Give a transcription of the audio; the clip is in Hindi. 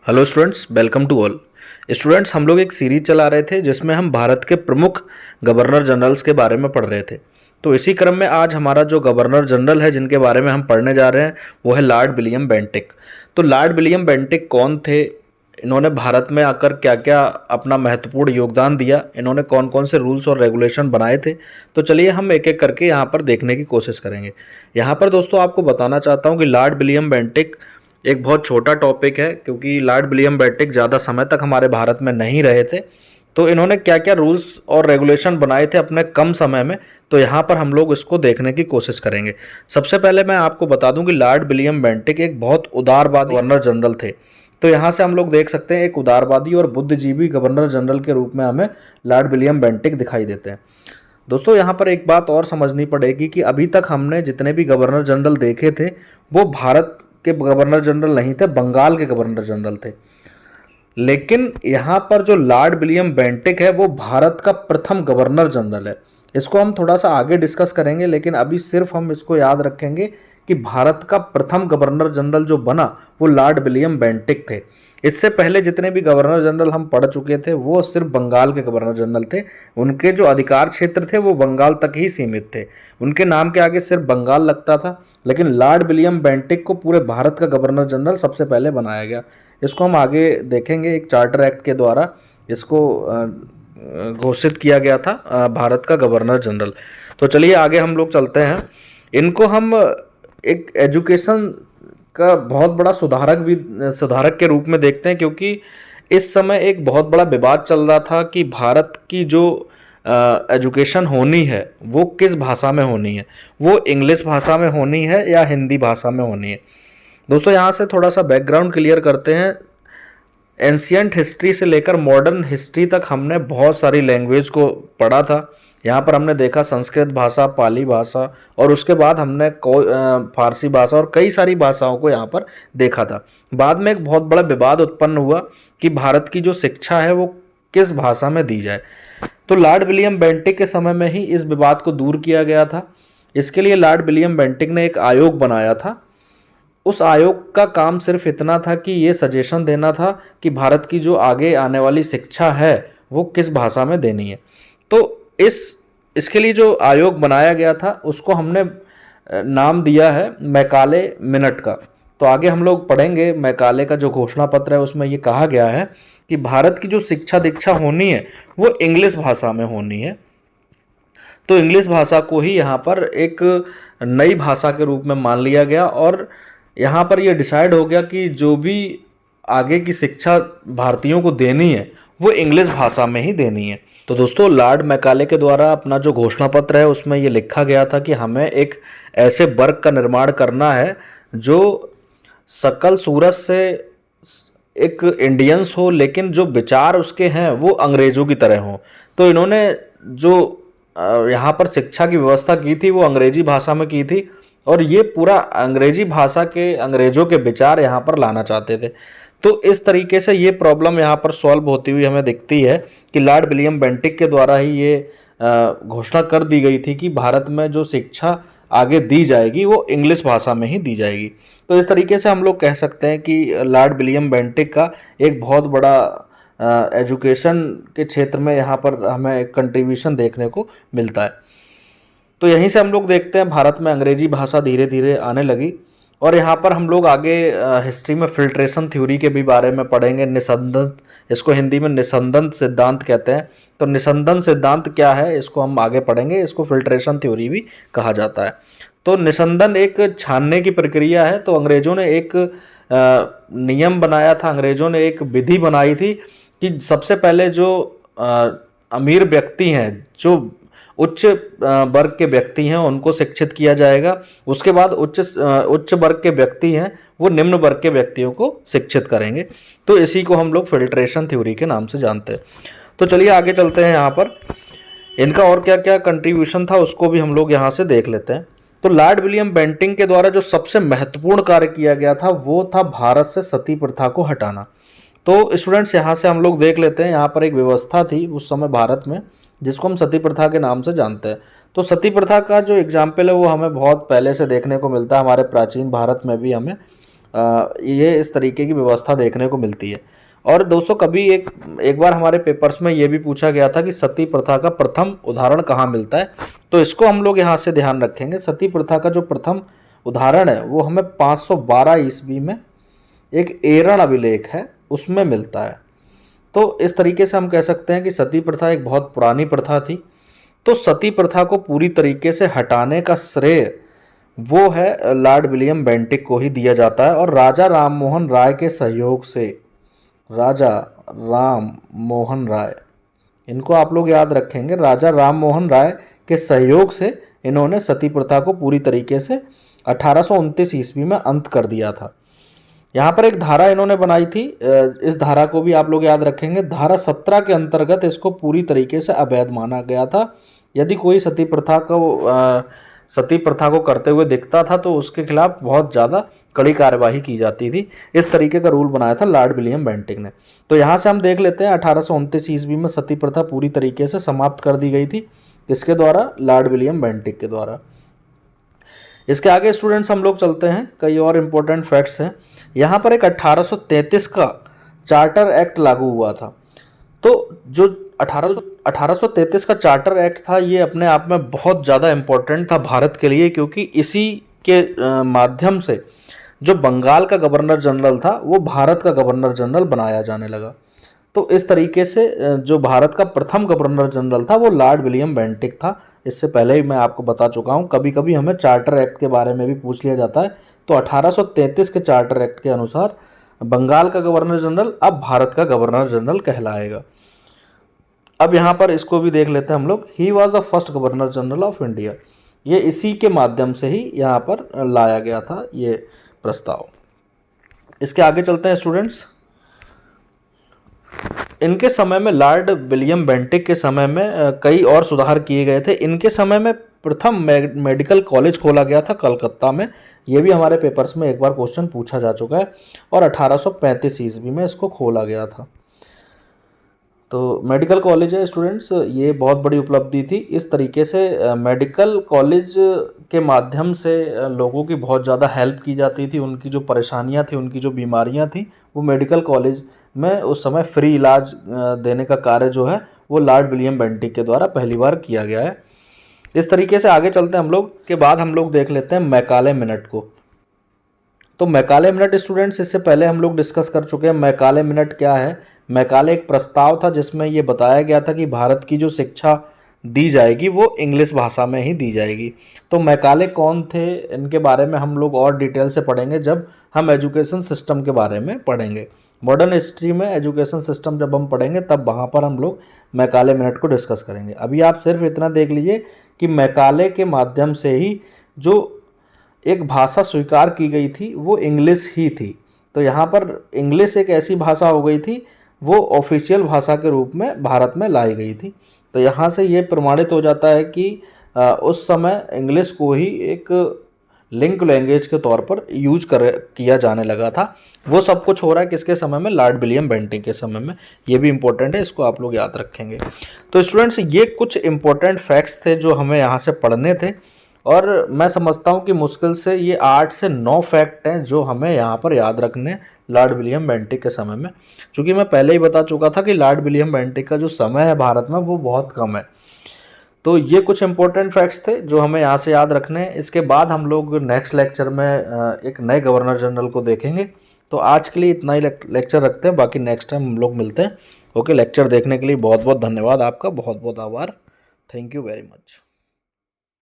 Hello students, welcome to all. Students, हम लोग एक सीरीज चला रहे थे जिसमें हम भारत के प्रमुख गवर्नर जनरल्स के बारे में पढ़ रहे थे। तो इसी क्रम में आज हमारा जो गवर्नर जनरल है जिनके बारे में हम पढ़ने जा रहे हैं वो है लॉर्ड विलियम बेंटिक। तो लॉर्ड विलियम बेंटिक कौन थे, इन्होंने भारत में आकर क्या क्या अपना महत्वपूर्ण योगदान दिया, इन्होंने कौन कौन से रूल्स और रेगुलेशन बनाए थे, तो चलिए हम एक एक करके यहाँ पर देखने की कोशिश करेंगे। यहाँ पर दोस्तों आपको बताना चाहता हूँ कि लॉर्ड विलियम बेंटिक एक बहुत छोटा टॉपिक है, क्योंकि लॉर्ड विलियम बेंटिक ज़्यादा समय तक हमारे भारत में नहीं रहे थे। तो इन्होंने क्या क्या रूल्स और रेगुलेशन बनाए थे अपने कम समय में, तो यहाँ पर हम लोग इसको देखने की कोशिश करेंगे। सबसे पहले मैं आपको बता दूं कि लॉर्ड विलियम बेंटिक एक बहुत उदारवादी गवर्नर जनरल थे। तो यहाँ से हम लोग देख सकते हैं एक उदारवादी और बुद्धिजीवी गवर्नर जनरल के रूप में हमें लॉर्ड विलियम बेंटिक दिखाई देते हैं। दोस्तों यहाँ पर एक बात और समझनी पड़ेगी कि अभी तक हमने जितने भी गवर्नर जनरल देखे थे वो भारत के गवर्नर जनरल नहीं थे, बंगाल के गवर्नर जनरल थे। लेकिन यहाँ पर जो लॉर्ड विलियम बेंटिक है वो भारत का प्रथम गवर्नर जनरल है। इसको हम थोड़ा सा आगे डिस्कस करेंगे, लेकिन अभी सिर्फ हम इसको याद रखेंगे कि भारत का प्रथम गवर्नर जनरल जो बना वो लॉर्ड विलियम बेंटिक थे। इससे पहले जितने भी गवर्नर जनरल हम पढ़ चुके थे वो सिर्फ बंगाल के गवर्नर जनरल थे। उनके जो अधिकार क्षेत्र थे वो बंगाल तक ही सीमित थे, उनके नाम के आगे सिर्फ बंगाल लगता था। लेकिन लॉर्ड विलियम बेंटिक को पूरे भारत का गवर्नर जनरल सबसे पहले बनाया गया। इसको हम आगे देखेंगे, एक चार्टर एक्ट के द्वारा इसको घोषित किया गया था भारत का गवर्नर जनरल। तो चलिए आगे हम लोग चलते हैं। इनको हम एक एजुकेशन का बहुत बड़ा सुधारक के रूप में देखते हैं, क्योंकि इस समय एक बहुत बड़ा विवाद चल रहा था कि भारत की जो एजुकेशन होनी है वो किस भाषा में होनी है, वो इंग्लिश भाषा में होनी है या हिंदी भाषा में होनी है। दोस्तों यहाँ से थोड़ा सा बैकग्राउंड क्लियर करते हैं। एंशियंट हिस्ट्री से लेकर मॉडर्न हिस्ट्री तक हमने बहुत सारी लैंग्वेज को पढ़ा था। यहाँ पर हमने देखा संस्कृत भाषा, पाली भाषा, और उसके बाद हमने फारसी भाषा और कई सारी भाषाओं को यहाँ पर देखा था। बाद में एक बहुत बड़ा विवाद उत्पन्न हुआ कि भारत की जो शिक्षा है वो किस भाषा में दी जाए। तो लॉर्ड विलियम बेंटिक के समय में ही इस विवाद को दूर किया गया था। इसके लिए लॉर्ड विलियम बेंटिक ने एक आयोग बनाया था। उस आयोग का काम सिर्फ इतना था कि ये सजेशन देना था कि भारत की जो आगे आने वाली शिक्षा है वो किस भाषा में देनी है। तो इसके लिए जो आयोग बनाया गया था उसको हमने नाम दिया है मैकाले मिनट का। तो आगे हम लोग पढ़ेंगे मैकाले का जो घोषणा पत्र है उसमें ये कहा गया है कि भारत की जो शिक्षा दीक्षा होनी है वो इंग्लिश भाषा में होनी है। तो इंग्लिश भाषा को ही यहाँ पर एक नई भाषा के रूप में मान लिया गया, और यहाँ पर यह डिसाइड हो गया कि जो भी आगे की शिक्षा भारतीयों को देनी है वो इंग्लिश भाषा में ही देनी है। तो दोस्तों लॉर्ड मैकाले के द्वारा अपना जो घोषणा पत्र है उसमें ये लिखा गया था कि हमें एक ऐसे वर्ग का निर्माण करना है जो सकल सूरत से एक इंडियंस हो, लेकिन जो विचार उसके हैं वो अंग्रेज़ों की तरह हों। तो इन्होंने जो यहाँ पर शिक्षा की व्यवस्था की थी वो अंग्रेजी भाषा में की थी, और ये पूरा अंग्रेजी भाषा के अंग्रेज़ों के विचार यहाँ पर लाना चाहते थे। तो इस तरीके से ये प्रॉब्लम यहाँ पर सॉल्व होती हुई हमें दिखती है कि लॉर्ड विलियम बेंटिक के द्वारा ही ये घोषणा कर दी गई थी कि भारत में जो शिक्षा आगे दी जाएगी वो इंग्लिश भाषा में ही दी जाएगी। तो इस तरीके से हम लोग कह सकते हैं कि लॉर्ड विलियम बेंटिक का एक बहुत बड़ा एजुकेशन के क्षेत्र में यहाँ पर हमें एक कंट्रीब्यूशन देखने को मिलता है। तो यहीं से हम लोग देखते हैं भारत में अंग्रेजी भाषा धीरे धीरे आने लगी, और यहाँ पर हम लोग आगे हिस्ट्री में फिल्ट्रेशन थ्योरी के भी बारे में पढ़ेंगे। निस्संदन, इसको हिंदी में निस्संदन सिद्धांत कहते हैं। तो निस्संदन सिद्धांत क्या है इसको हम आगे पढ़ेंगे, इसको फिल्ट्रेशन थ्योरी भी कहा जाता है। तो निस्संदन एक छानने की प्रक्रिया है। तो अंग्रेज़ों ने एक नियम बनाया था, अंग्रेज़ों ने एक विधि बनाई थी कि सबसे पहले जो अमीर व्यक्ति हैं, जो उच्च वर्ग के व्यक्ति हैं उनको शिक्षित किया जाएगा। उसके बाद उच्च वर्ग के व्यक्ति हैं वो निम्न वर्ग के व्यक्तियों को शिक्षित करेंगे। तो इसी को हम लोग फिल्ट्रेशन थ्योरी के नाम से जानते हैं। तो चलिए आगे चलते हैं। यहाँ पर इनका और क्या क्या कंट्रीब्यूशन था उसको भी हम लोग यहाँ से देख लेते हैं। तो लॉर्ड विलियम बेंटिक के द्वारा जो सबसे महत्वपूर्ण कार्य किया गया था वो था भारत से सती प्रथा को हटाना। तो स्टूडेंट्स यहाँ से हम लोग देख लेते हैं, यहाँ पर एक व्यवस्था थी उस समय भारत में जिसको हम सती प्रथा के नाम से जानते हैं। तो सती प्रथा का जो एग्जाम्पल है वो हमें बहुत पहले से देखने को मिलता है, हमारे प्राचीन भारत में भी हमें ये इस तरीके की व्यवस्था देखने को मिलती है। और दोस्तों कभी एक बार हमारे पेपर्स में ये भी पूछा गया था कि सती प्रथा का प्रथम उदाहरण कहाँ मिलता है, तो इसको हम लोग यहाँ से ध्यान रखेंगे। सती प्रथा का जो प्रथम उदाहरण है वो हमें 512 ईस्वी में एक एरण अभिलेख है उसमें मिलता है। तो इस तरीके से हम कह सकते हैं कि सती प्रथा एक बहुत पुरानी प्रथा थी। तो सती प्रथा को पूरी तरीके से हटाने का श्रेय वो है लॉर्ड विलियम बेंटिक को ही दिया जाता है, और राजा राम मोहन राय के सहयोग से, राजा राम मोहन राय, इनको आप लोग याद रखेंगे, राजा राम मोहन राय के सहयोग से इन्होंने सती प्रथा को पूरी तरीके से 1829 ईस्वी में अंत कर दिया था। यहाँ पर एक धारा इन्होंने बनाई थी, इस धारा को भी आप लोग याद रखेंगे। धारा 17 के अंतर्गत इसको पूरी तरीके से अवैध माना गया था। यदि कोई सती प्रथा को करते हुए दिखता था तो उसके खिलाफ बहुत ज़्यादा कड़ी कार्यवाही की जाती थी। इस तरीके का रूल बनाया था लॉर्ड विलियम बेंटिक ने। तो यहाँ से हम देख लेते हैं 1829 ईस्वी में सती प्रथा पूरी तरीके से समाप्त कर दी गई थी। किसके द्वारा? लॉर्ड विलियम बेंटिक के द्वारा। इसके आगे स्टूडेंट्स हम लोग चलते हैं, कई और इम्पोर्टेंट फैक्ट्स हैं। यहाँ पर एक 1833 का चार्टर एक्ट लागू हुआ था। तो जो 1833 का चार्टर एक्ट था ये अपने आप में बहुत ज़्यादा इम्पोर्टेंट था भारत के लिए, क्योंकि इसी के माध्यम से जो बंगाल का गवर्नर जनरल था वो भारत का गवर्नर जनरल बनाया जाने लगा। तो इस तरीके से जो भारत का प्रथम गवर्नर जनरल था वो लॉर्ड विलियम बेंटिक था। इससे पहले ही मैं आपको बता चुका हूँ, कभी कभी हमें चार्टर एक्ट के बारे में भी पूछ लिया जाता है। तो 1833 के चार्टर एक्ट के अनुसार बंगाल का गवर्नर जनरल अब भारत का गवर्नर जनरल कहलाएगा। अब यहाँ पर इसको भी देख लेते हैं हम लोग। He was the first governor general of India. ये इसी के माध्यम से ही यहाँ पर लाया गया था ये प्रस्ताव। इसके आगे चलते हैं स्टूडेंट्स। इनके समय में, लॉर्ड विलियम बेंटिक के समय में कई और सुधार किए गए थे। इनके समय में प्रथम मेडिकल कॉलेज खोला गया था कलकत्ता में। ये भी हमारे पेपर्स में एक बार क्वेश्चन पूछा जा चुका है, और 1835 ईस्वी में इसको खोला गया था। तो मेडिकल कॉलेज है स्टूडेंट्स, ये बहुत बड़ी उपलब्धि थी। इस तरीके से मेडिकल कॉलेज के माध्यम से लोगों की बहुत ज़्यादा हेल्प की जाती थी। उनकी जो परेशानियां थी, उनकी जो बीमारियां थी, वो मेडिकल कॉलेज में उस समय फ्री इलाज देने का कार्य जो है वो लॉर्ड विलियम बेंटिक के द्वारा पहली बार किया गया है। इस तरीके से आगे चलते हैं हम लोग। के बाद हम लोग देख लेते हैं मैकाले मिनट को। तो मैकाले मिनट स्टूडेंट्स, इससे पहले हम लोग डिस्कस कर चुके हैं। मैकाले मिनट क्या है? मैकाले एक प्रस्ताव था जिसमें ये बताया गया था कि भारत की जो शिक्षा दी जाएगी वो इंग्लिश भाषा में ही दी जाएगी। तो मैकाले कौन थे, इनके बारे में हम लोग और डिटेल से पढ़ेंगे जब हम एजुकेशन सिस्टम के बारे में पढ़ेंगे। मॉडर्न हिस्ट्री में एजुकेशन सिस्टम जब हम पढ़ेंगे तब वहाँ पर हम लोग मैकाले मिनट को डिस्कस करेंगे। अभी आप सिर्फ इतना देख लीजिए कि मैकाले के माध्यम से ही जो एक भाषा स्वीकार की गई थी वो इंग्लिश ही थी। तो यहाँ पर इंग्लिश एक ऐसी भाषा हो गई थी वो ऑफिशियल भाषा के रूप में भारत में लाई गई थी। तो यहाँ से ये प्रमाणित हो जाता है कि उस समय इंग्लिश को ही एक लिंक लैंग्वेज के तौर पर किया जाने लगा था। वो सब कुछ हो रहा है किसके समय में? लॉर्ड विलियम बेंटिक के समय में। ये भी इम्पोर्टेंट है, इसको आप लोग याद रखेंगे। तो स्टूडेंट्स, ये कुछ इम्पोर्टेंट फैक्ट्स थे जो हमें यहाँ से पढ़ने थे, और मैं समझता हूँ कि मुश्किल से ये 8 से 9 फैक्ट हैं जो हमें यहाँ पर याद रखने लॉर्ड विलियम बेंटिक के समय में। क्योंकि मैं पहले ही बता चुका था कि लॉर्ड विलियम बेंटिक का जो समय है भारत में वो बहुत कम है। तो ये कुछ इंपॉर्टेंट फैक्ट्स थे जो हमें यहाँ से याद रखने हैं। इसके बाद हम लोग नेक्स्ट लेक्चर में एक नए गवर्नर जनरल को देखेंगे। तो आज के लिए इतना ही लेक्चर रखते हैं, बाकी नेक्स्ट टाइम हम लोग मिलते हैं। ओके, लेक्चर देखने के लिए बहुत बहुत धन्यवाद आपका, बहुत बहुत आभार। Thank you very much.